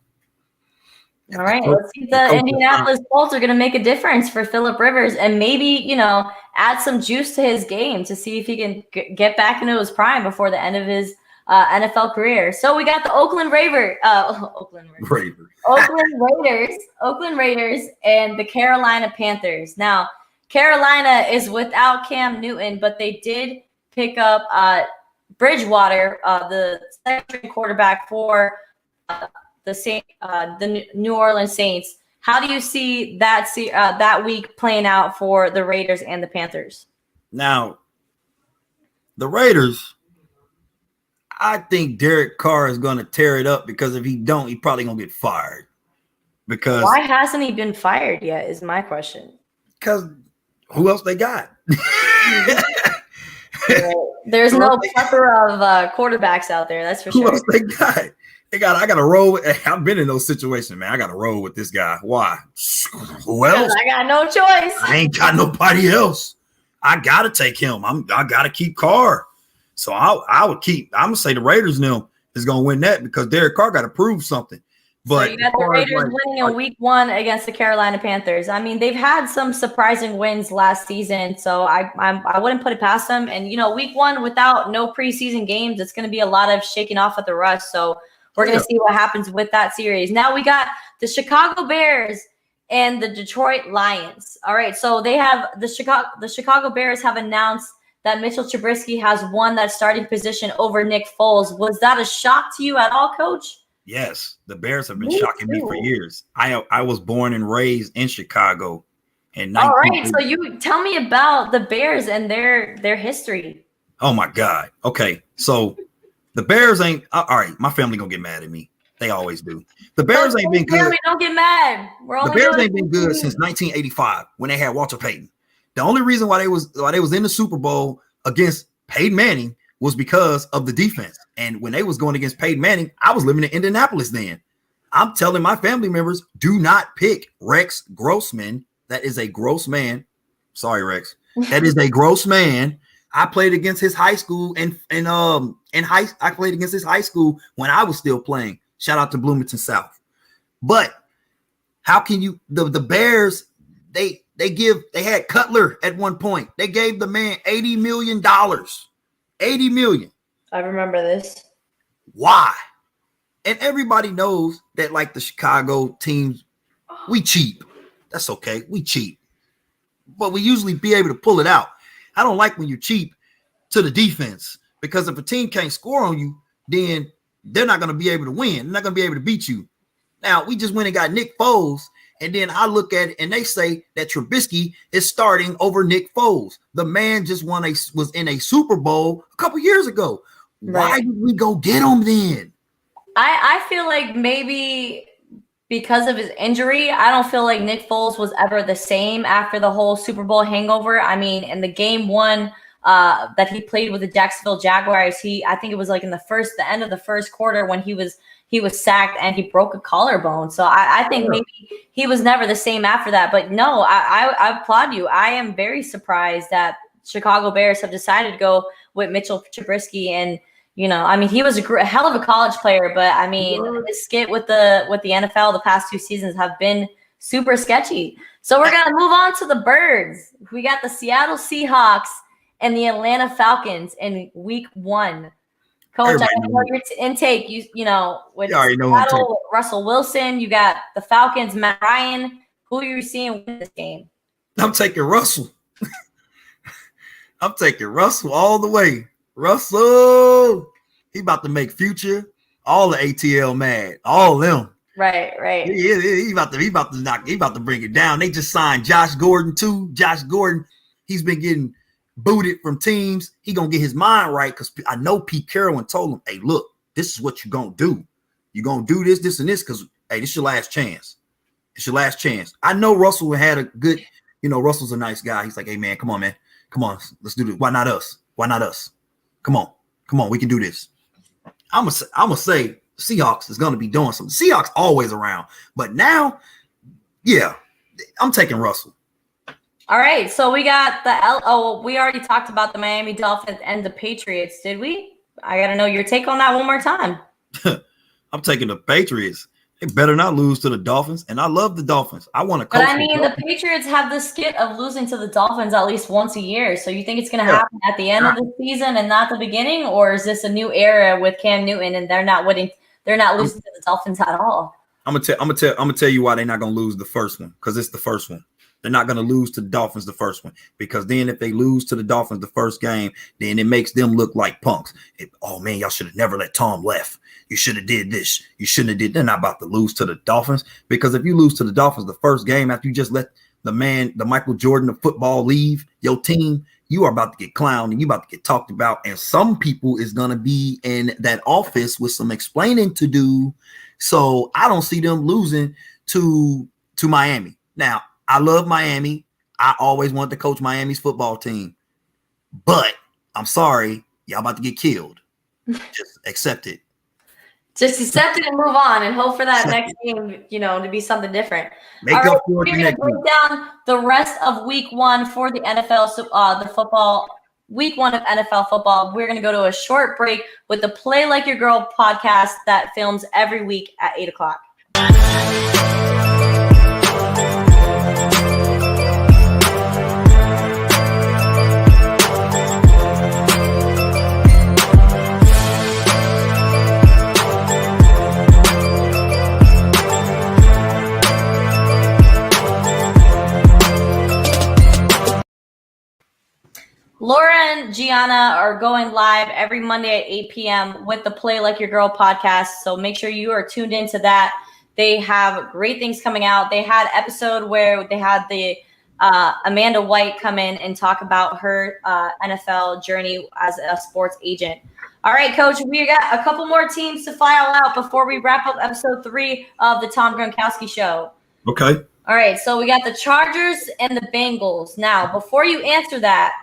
[SPEAKER 1] All right, let's see if the Indianapolis Colts are going to make a difference for Phillip Rivers and maybe, add some juice to his game to see if he can get back into his prime before the end of his NFL career. So we got the Oakland Raiders, and the Carolina Panthers. Now, Carolina is without Cam Newton, but they did pick up Bridgewater, the second quarterback for the New Orleans Saints. How do you see that week playing out for the Raiders and the Panthers?
[SPEAKER 2] Now, the Raiders, I think Derek Carr is going to tear it up because if he don't, he probably going to get fired. Because
[SPEAKER 1] why hasn't he been fired yet is my question.
[SPEAKER 2] Because who else they got?
[SPEAKER 1] There's no plethora of quarterbacks out there. That's for sure.
[SPEAKER 2] Who else they got? I got to roll with. I've been in those situations, man. I got to roll with this guy. Why? Who else?
[SPEAKER 1] I got no choice.
[SPEAKER 2] I ain't got nobody else. I got to take him. I got to keep Carr. So I would keep. I'm gonna say the Raiders now is gonna win that because Derek Carr got to prove something. But
[SPEAKER 1] so you got the Raiders winning in week 1 against the Carolina Panthers. I mean, they've had some surprising wins last season, so I wouldn't put it past them. And week 1 without no preseason games, it's going to be a lot of shaking off at the rust. So we're going to see what happens with that series. Now we got the Chicago Bears and the Detroit Lions. All right, so they have the Chicago Bears have announced that Mitchell Trubisky has won that starting position over Nick Foles. Was that a shock to you at all, Coach?
[SPEAKER 2] Yes, the Bears have been shocking me for years. I was born and raised in Chicago.
[SPEAKER 1] All right, so you tell me about the Bears and their history.
[SPEAKER 2] Oh my God. Okay, so the Bears ain't all right. My family gonna get mad at me. They always do. The Bears ain't been good.
[SPEAKER 1] Don't get mad.
[SPEAKER 2] The Bears ain't been good since 1985 when they had Walter Payton. The only reason why they was in the Super Bowl against Peyton Manning was because of the defense. And when they was going against Peyton Manning, I was living in Indianapolis then. I'm telling my family members, do not pick Rex Grossman. That is a gross man. Sorry, Rex. That is a gross man. I played against his high school I played against his high school when I was still playing. Shout out to Bloomington South. But how can you the Bears, they had Cutler at one point. They gave the man $80 million. $80 million.
[SPEAKER 1] I remember this.
[SPEAKER 2] Why? And everybody knows that like the Chicago teams, we cheap. That's okay. We cheap. But we usually be able to pull it out. I don't like when you're cheap to the defense because if a team can't score on you, then they're not going to be able to win. They're not going to be able to beat you. Now, we just went and got Nick Foles, and then I look at it and they say that Trubisky is starting over Nick Foles. The man just was in a Super Bowl a couple years ago. Right. Why did we go get him then?
[SPEAKER 1] I feel like maybe because of his injury, I don't feel like Nick Foles was ever the same after the whole Super Bowl hangover. I mean, in the game one that he played with the Jacksonville Jaguars, I think it was like in the end of the first quarter when he was sacked and he broke a collarbone. So I think maybe he was never the same after that. But no, I applaud you. I am very surprised that Chicago Bears have decided to go with Mitchell Trubisky. And, you know, I mean, he was a hell of a college player, but I mean, his skit with the NFL the past 2 seasons have been super sketchy. So we're going to move on to the Birds. We got the Seattle Seahawks and the Atlanta Falcons in week 1. Coach, I know your intake. You know, with Seattle, Russell Wilson, you got the Falcons, Matt Ryan. Who are you seeing win this game?
[SPEAKER 2] I'm taking Russell. I'm taking Russell all the way. Russell, he about to make Future, all the ATL mad, all of them.
[SPEAKER 1] Right.
[SPEAKER 2] He about to bring it down. They just signed Josh Gordon too. Josh Gordon, he's been getting booted from teams. He gonna get his mind right because I know Pete Carroll told him, hey, look, this is what you're gonna do. You're gonna do this, and this because hey, this is your last chance. It's your last chance. I know Russell had a good, Russell's a nice guy. He's like, hey man, come on, man. Come on, let's do this. Why not us? Come on, we can do this. I'm gonna say Seahawks is gonna be doing something. Seahawks always around, but now, yeah, I'm taking Russell.
[SPEAKER 1] All right, so we got we already talked about the Miami Dolphins and the Patriots, did we? I got to know your take on that one more time.
[SPEAKER 2] I'm taking the Patriots. They better not lose to the Dolphins, and I love the Dolphins. I want to coach.
[SPEAKER 1] But I mean, the Patriots have the skit of losing to the Dolphins at least once a year. So you think it's going to happen at the end of the season and not the beginning, or is this a new era with Cam Newton and they're not losing to the Dolphins at all?
[SPEAKER 2] I'm gonna tell you why they're not gonna lose the first one, because it's the first one. They're not going to lose to the Dolphins the first one, because then if they lose to the Dolphins the first game, then it makes them look like punks. Oh, man, y'all should have never let Tom left. You should have did this. You shouldn't have did. They're not about to lose to the Dolphins, because if you lose to the Dolphins the first game after you just let the Michael Jordan of football leave your team, you are about to get clowned and you about to get talked about. And some people is going to be in that office with some explaining to do. So I don't see them losing to Miami. Now, I love Miami. I always wanted to coach Miami's football team. But I'm sorry, y'all about to get killed. Just accept it.
[SPEAKER 1] Just accept it and move on and hope for that next game, to be something different.
[SPEAKER 2] Make up for it.
[SPEAKER 1] We're going to break down the rest of week 1 for the NFL, the football, week 1 of NFL football. We're going to go to a short break with the Play Like Your Girl podcast that films every week at 8 o'clock. Laura and Gianna are going live every Monday at 8 p.m. with the Play Like Your Girl podcast. So make sure you are tuned into that. They have great things coming out. They had an episode where they had the Amanda White come in and talk about her NFL journey as a sports agent. All right, Coach, we got a couple more teams to file out before we wrap up episode 3 of the Tom Gronkowski Show.
[SPEAKER 2] Okay.
[SPEAKER 1] All right, so we got the Chargers and the Bengals. Now, before you answer that,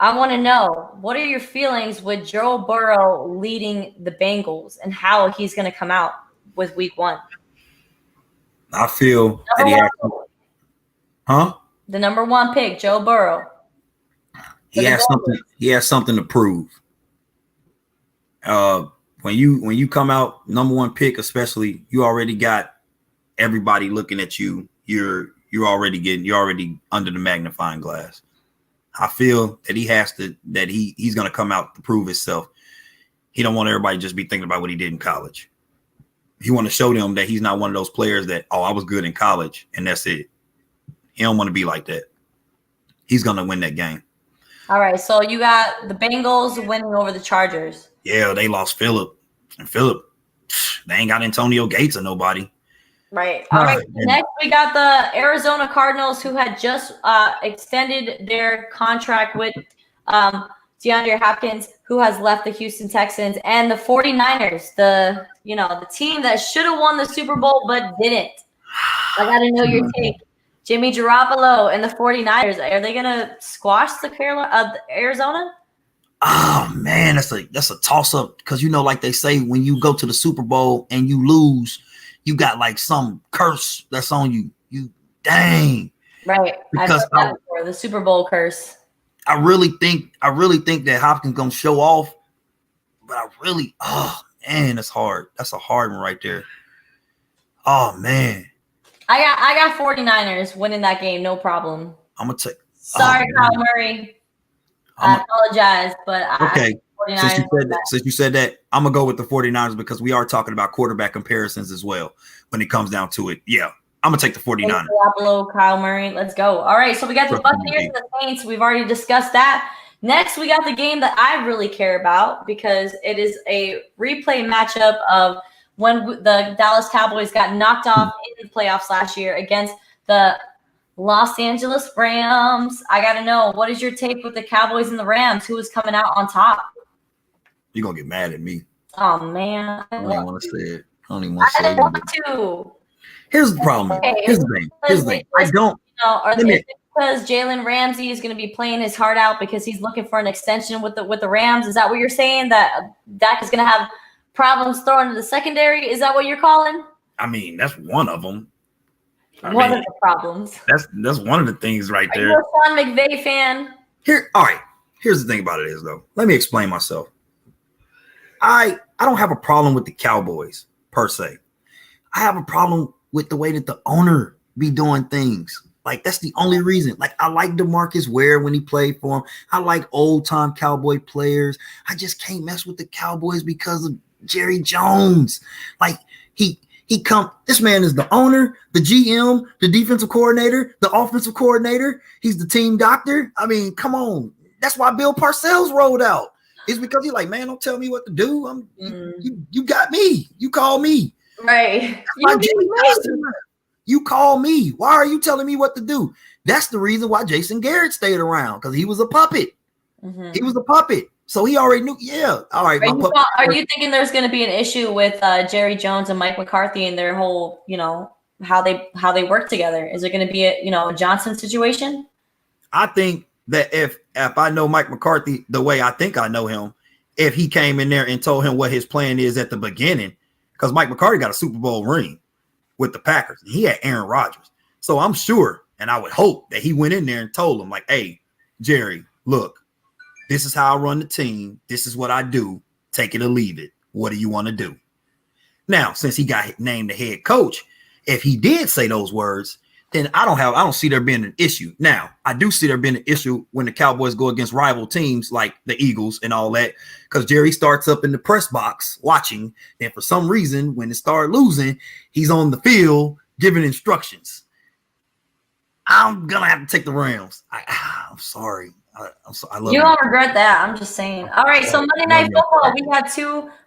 [SPEAKER 1] I want to know, what are your feelings with Joe Burrow leading the Bengals and how he's going to come out with week 1?
[SPEAKER 2] I feel that
[SPEAKER 1] the number 1 pick, Joe Burrow.
[SPEAKER 2] He has something to prove. When you come out number 1 pick, especially, you already got everybody looking at you. You're already under the magnifying glass. I feel that he's going to come out to prove himself. He don't want everybody to just be thinking about what he did in college. He want to show them that he's not one of those players that, I was good in college and that's it. He don't want to be like that. He's going to win that game.
[SPEAKER 1] All right, so you got the Bengals winning over the Chargers.
[SPEAKER 2] Yeah, they lost Phillip. And Phillip, they ain't got Antonio Gates or nobody.
[SPEAKER 1] Right. All right. Next, we got the Arizona Cardinals, who had just extended their contract with DeAndre Hopkins, who has left the Houston Texans, and the 49ers, the team that should have won the Super Bowl but didn't. I got to know your take. Jimmy Garoppolo and the 49ers, are they going to squash the Arizona?
[SPEAKER 2] Oh man, that's a toss up because like they say, when you go to the Super Bowl and you lose, you got like some curse that's on you. You dang.
[SPEAKER 1] Right.
[SPEAKER 2] Because
[SPEAKER 1] I've heard that before, the Super Bowl curse.
[SPEAKER 2] I really think that Hopkins gonna show off, but oh man, that's hard. That's a hard one right there. Oh man.
[SPEAKER 1] I got 49ers winning that game, no problem.
[SPEAKER 2] I'm gonna take.
[SPEAKER 1] Sorry, Kyle Murray. I apologize, but
[SPEAKER 2] okay. Since you said that, I'm gonna go with the 49ers because we are talking about quarterback comparisons as well when it comes down to it. Yeah, I'm gonna take the 49ers.
[SPEAKER 1] Garoppolo, Kyle Murray, let's go. All right, so we got the Buccaneers and the Saints. We've already discussed that. Next, we got the game that I really care about because it is a replay matchup of when the Dallas Cowboys got knocked off in the playoffs last year against the Los Angeles Rams. I got to know, what is your take with the Cowboys and the Rams? Who is coming out on top?
[SPEAKER 2] You're going to get mad at me.
[SPEAKER 1] Oh, man.
[SPEAKER 2] I don't even want to say it. I don't even want to say it.
[SPEAKER 1] I want to.
[SPEAKER 2] Here's the problem. Here's the thing. I don't.
[SPEAKER 1] Because Jalen Ramsey is going to be playing his heart out because he's looking for an extension with the Rams. Is that what you're saying? That Dak is going to have problems throwing to the secondary? Is that what you're calling?
[SPEAKER 2] I mean, that's one of them.
[SPEAKER 1] One of the problems.
[SPEAKER 2] That's one of the things right there.
[SPEAKER 1] Are you a Sean McVay fan?
[SPEAKER 2] All right. Here's the thing about it is, though. Let me explain myself. I don't have a problem with the Cowboys per se. I have a problem with the way that the owner be doing things. Like, that's the only reason. Like, I like DeMarcus Ware when he played for him. I like old-time Cowboy players. I just can't mess with the Cowboys because of Jerry Jones. Like, this man is the owner, the GM, the defensive coordinator, the offensive coordinator. He's the team doctor. I mean, come on. That's why Bill Parcells rolled out. It's because he's like, man, don't tell me what to do. You got me. You call me.
[SPEAKER 1] Right.
[SPEAKER 2] You call me. Why are you telling me what to do? That's the reason why Jason Garrett stayed around, because he was a puppet. Mm-hmm. He was a puppet. So he already knew. Yeah. All right.
[SPEAKER 1] Are you thinking there's going to be an issue with Jerry Jones and Mike McCarthy and their whole, how they work together? Is it going to be a Johnson situation?
[SPEAKER 2] I think that if I know Mike McCarthy the way I think I know him, if he came in there and told him what his plan is at the beginning, because Mike McCarthy got a Super Bowl ring with the Packers. He had Aaron Rodgers. So I'm sure, and I would hope that he went in there and told him, like, hey, Jerry, look, this is how I run the team. This is what I do. Take it or leave it. What do you want to do? Now, since he got named the head coach, if he did say those words, then I don't see there being an issue. Now, I do see there being an issue when the Cowboys go against rival teams like the Eagles and all that, because Jerry starts up in the press box watching, and for some reason, when it started losing, he's on the field giving instructions. I'm gonna have to take the Rams. I'm sorry. I love
[SPEAKER 1] you. Don't regret that. I'm just saying. All right, so Monday Night Football,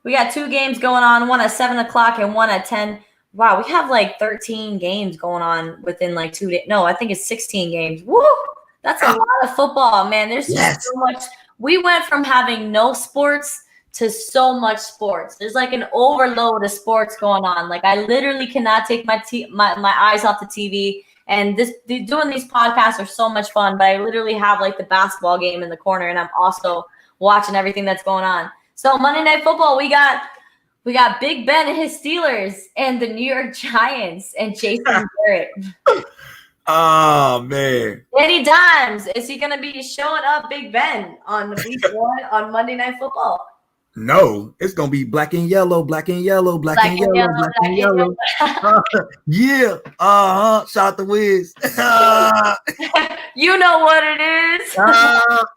[SPEAKER 1] we got two games going on, one at 7:00 and one at 10. Wow, we have like 13 games going on within like 2 days. No, I think it's 16 games. Woo! That's a lot of football, man. There's just so much. We went from having no sports to so much sports. There's like an overload of sports going on. Like, I literally cannot take my eyes off the TV. And doing these podcasts are so much fun, but I literally have like the basketball game in the corner, and I'm also watching everything that's going on. So Monday Night Football, we got Big Ben and his Steelers and the New York Giants and Jason Garrett.
[SPEAKER 2] Oh, man.
[SPEAKER 1] Danny Dimes, is he going to be showing up Big Ben on week 1 on Monday Night Football?
[SPEAKER 2] No, it's going to be black and yellow, black and yellow, black and yellow, black and yellow. Yeah. Shout out to Wiz.
[SPEAKER 1] You know what it is.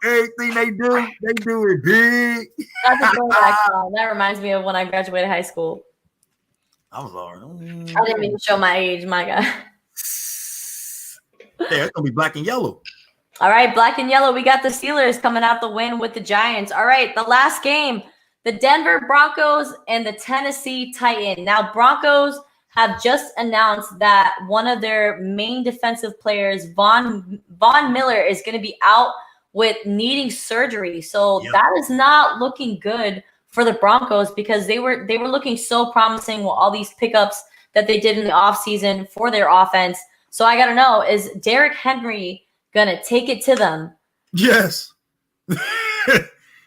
[SPEAKER 2] Everything they do it big.
[SPEAKER 1] That's a throwback song. That reminds me of when I graduated high school.
[SPEAKER 2] I'm sorry.
[SPEAKER 1] I didn't even show my age, my God.
[SPEAKER 2] Yeah, it's going to be black and yellow.
[SPEAKER 1] All right, black and yellow. We got the Steelers coming out the win with the Giants. All right, the last game, the Denver Broncos and the Tennessee Titans. Now, Broncos have just announced that one of their main defensive players, Von Miller, is going to be out with needing surgery. So that is not looking good for the Broncos because they were looking so promising with all these pickups that they did in the offseason for their offense. So I got to know, is Derrick Henry gonna take it to them?
[SPEAKER 2] Yes.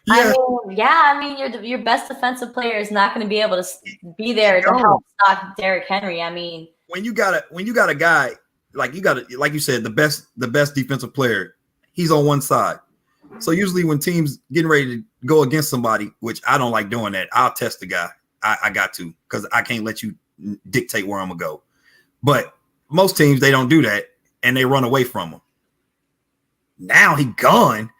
[SPEAKER 1] I mean, your best defensive player is not going to be able to be there to help stop Derrick Henry. I mean,
[SPEAKER 2] when you got a guy like you said, the best defensive player, he's on one side. So usually when teams getting ready to go against somebody, which I don't like doing that, I'll test the guy. I got to, because I can't let you dictate where I'm gonna go. But most teams, they don't do that and they run away from him. Now he gone.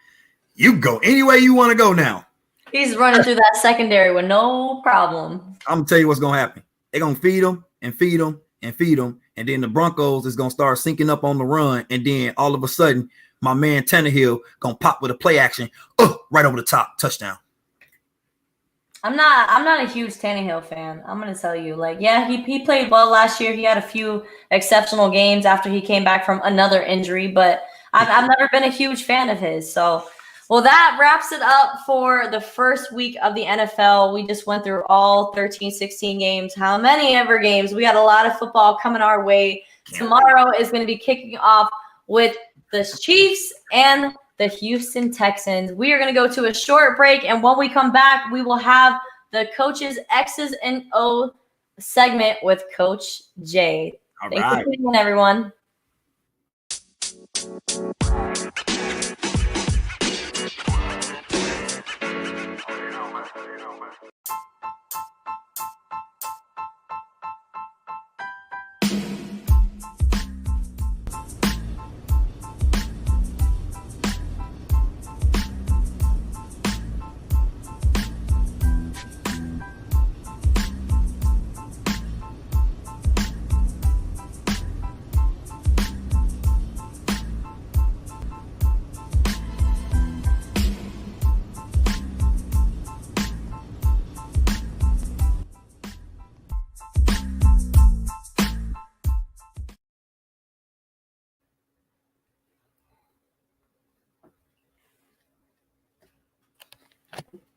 [SPEAKER 2] You go any way you want to go now.
[SPEAKER 1] He's running through that secondary with no problem.
[SPEAKER 2] I'm going to tell you what's going to happen. They're going to feed him and feed him and feed him. And then the Broncos is going to start sinking up on the run. And then all of a sudden, my man Tannehill going to pop with a play action. Right over the top. Touchdown.
[SPEAKER 1] I'm not a huge Tannehill fan. I'm going to tell you. He played well last year. He had a few exceptional games after he came back from another injury. But I've never been a huge fan of his. So, well, that wraps it up for the first week of the NFL. We just went through all 13, 16 games. How many ever games? We got a lot of football coming our way. Tomorrow is going to be kicking off with the Chiefs and the Houston Texans. We are going to go to a short break, and when we come back, we will have the coach's X's and O segment with Coach Jay. Thanks for tuning in, everyone.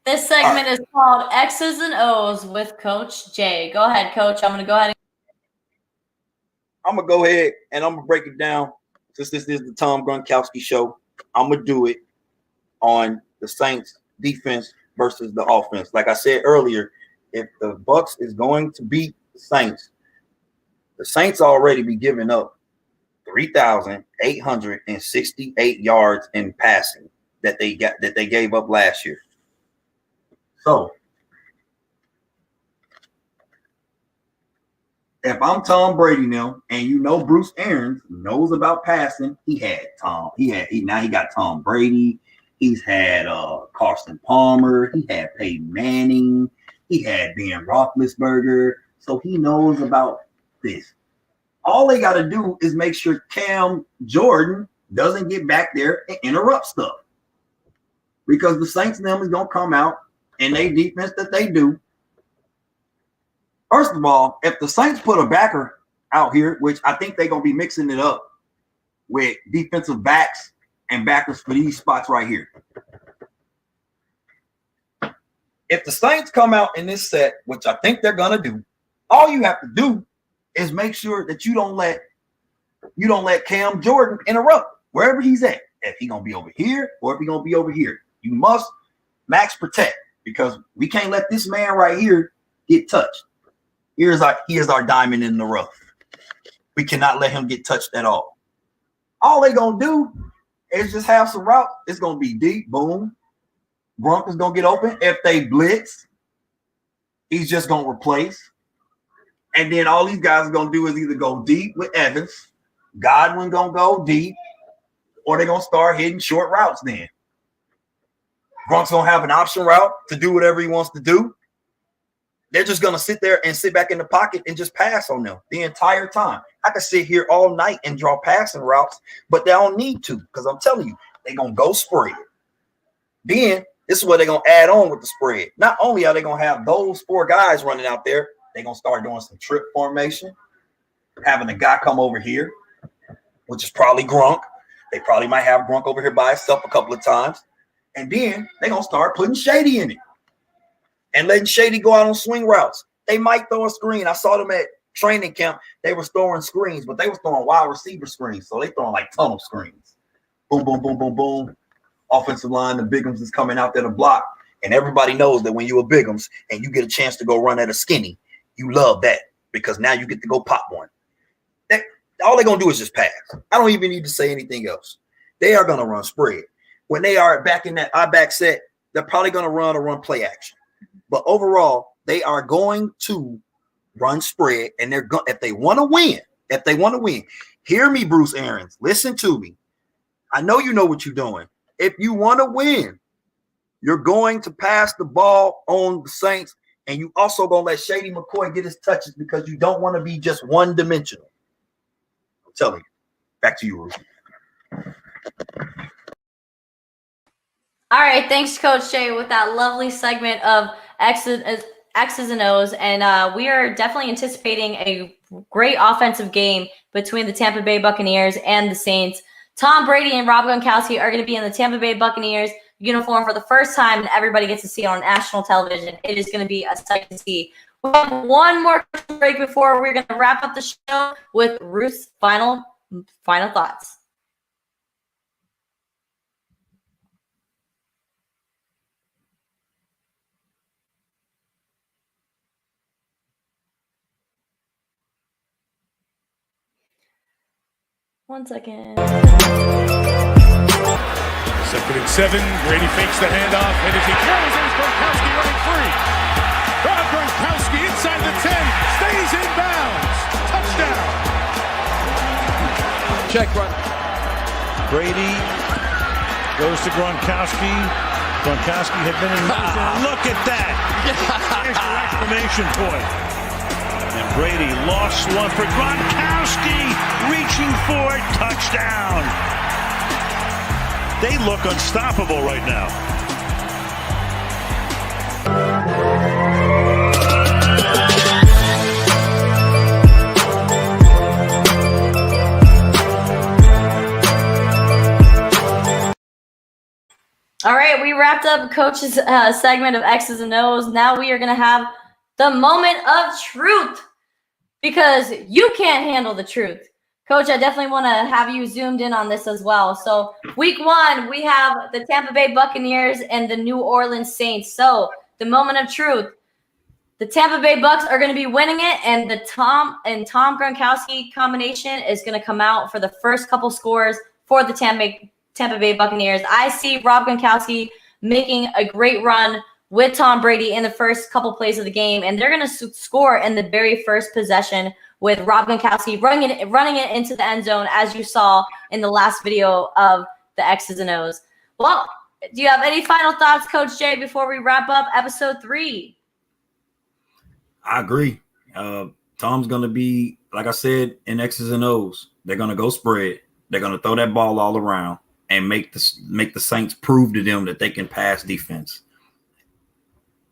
[SPEAKER 1] This segment is called X's and O's with Coach Jay. Go ahead, Coach. I'm going to go ahead
[SPEAKER 2] and I'm going to break it down. Since this is the Tom Gronkowski show, I'm going to do it on the Saints defense versus the offense. Like I said earlier, if the Bucs is going to beat the Saints already be giving up 3,868 yards in passing that they gave up last year. So, if I'm Tom Brady now, and you know Bruce Arians knows about passing, he got Tom Brady. He's had Carson Palmer. He had Peyton Manning. He had Ben Roethlisberger. So he knows about this. All they got to do is make sure Cam Jordan doesn't get back there and interrupt stuff. Because the Saints and them is going to come out and they defense that they do. First of all, if the Saints put a backer out here, which I think they're going to be mixing it up with defensive backs and backers for these spots right here. If the Saints come out in this set, which I think they're going to do, all you have to do is make sure that you don't let Cam Jordan interrupt wherever he's at. If he's going to be over here or if he's going to be over here. You must max protect because we can't let this man right here get touched. He is our diamond in the rough. We cannot let him get touched at all. All they're going to do is just have some route. It's going to be deep, boom. Gronk is going to get open. If they blitz, he's just going to replace. And then all these guys are going to do is either go deep with Evans, Godwin going to go deep, or they're going to start hitting short routes then. Gronk's going to have an option route to do whatever he wants to do. They're just going to sit there and sit back in the pocket and just pass on them the entire time. I could sit here all night and draw passing routes, but they don't need to because I'm telling you, they're going to go spread. Then this is what they're going to add on with the spread. Not only are they going to have those 4 guys running out there, they're going to start doing some trip formation, having a guy come over here, which is probably Gronk. They probably might have Gronk over here by himself a couple of times. And then they're going to start putting Shady in it and letting Shady go out on swing routes. They might throw a screen. I saw them at training camp. They were throwing screens, but they were throwing wide receiver screens. So they throwing like tunnel screens. Boom, boom, boom, boom, boom. Offensive line, the Bigums is coming out there to block. And everybody knows that when you're a Bigums and you get a chance to go run at a skinny, you love that because now you get to go pop one. All they're going to do is just pass. I don't even need to say anything else. They are going to run spread. When they are back in that I-back set, they're probably going to run play action. But overall, they are going to run spread, and they're going. If they want to win, hear me, Bruce Arians. Listen to me. I know you know what you're doing. If you want to win, you're going to pass the ball on the Saints, and you also going to let Shady McCoy get his touches because you don't want to be just one-dimensional. I'm telling you. Back to you, Ruth.
[SPEAKER 1] All right, thanks, Coach Jay, with that lovely segment of X's and O's. And we are definitely anticipating a great offensive game between the Tampa Bay Buccaneers and the Saints. Tom Brady and Rob Gronkowski are going to be in the Tampa Bay Buccaneers uniform for the first time, and everybody gets to see it on national television. It is going to be a sight to see. We have one more break before we're going to wrap up the show with Ruth's final thoughts. One second.
[SPEAKER 3] 2nd and 7. Brady fakes the handoff, and as he throws, there's Gronkowski running free. Rob Gronkowski inside the 10, stays in bounds. Touchdown.
[SPEAKER 4] Check run. Brady goes to Gronkowski. Gronkowski had been in motion. Look at that. There's the exclamation point. And Brady lost one for Gronkowski, reaching for it, touchdown. They look unstoppable right now.
[SPEAKER 1] All right, we wrapped up Coach's segment of X's and O's. Now we are going to have the moment of truth because you can't handle the truth. Coach, I definitely want to have you zoomed in on this as well. So week 1, we have the Tampa Bay Buccaneers and the New Orleans Saints. So the moment of truth, the Tampa Bay Bucks are going to be winning it, and the Tom Gronkowski combination is going to come out for the first couple scores for the Tampa Bay Buccaneers. I see Rob Gronkowski making a great run with Tom Brady in the first couple plays of the game, and they're going to score in the very first possession with Rob Gronkowski running it into the end zone, as you saw in the last video of the X's and O's. Well, do you have any final thoughts, Coach Jay, before we wrap up episode 3?
[SPEAKER 2] I agree. Tom's going to be, like I said, in X's and O's. They're going to go spread. They're going to throw that ball all around and make the Saints prove to them that they can pass defense.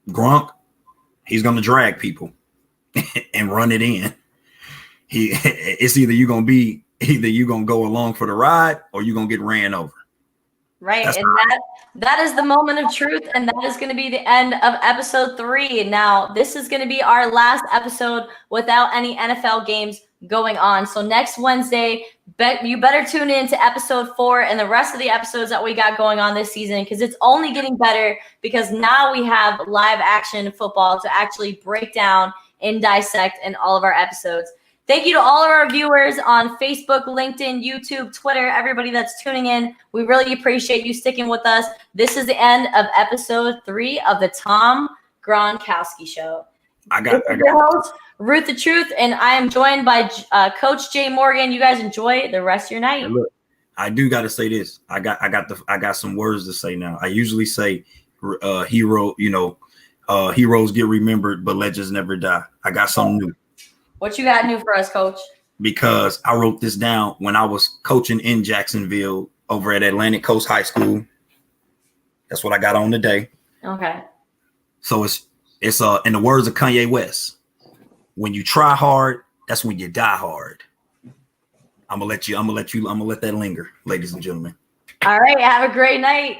[SPEAKER 2] Gronk, he's going to drag people and run it in. It's either you're going to go along for the ride or you're going to get ran over.
[SPEAKER 1] Right. And that is the moment of truth. And that is going to be the end of episode 3. Now, this is going to be our last episode without any NFL games going on. So next Wednesday, you better tune in to episode 4 and the rest of the episodes that we got going on this season, because it's only getting better because now we have live action football to actually break down and dissect in all of our episodes. Thank you to all of our viewers on Facebook, LinkedIn, YouTube, Twitter, everybody that's tuning in. We really appreciate you sticking with us. This is the end of episode 3 of the Tom Gronkowski Show. I got your host, Ruth the Truth, and I am joined by Coach Jay Morgan. You guys enjoy the rest of your night.
[SPEAKER 2] Look, I do got to say this. I got some words to say now. I usually say hero, Heroes get remembered, but legends never die. I got something new.
[SPEAKER 1] What you got new for us, Coach?
[SPEAKER 2] Because I wrote this down when I was coaching in Jacksonville over at Atlantic Coast High School. That's what I got on today.
[SPEAKER 1] Okay.
[SPEAKER 2] So it's in the words of Kanye West, when you try hard, that's when you die hard. I'm gonna let that linger, ladies and gentlemen.
[SPEAKER 1] All right. Have a great night.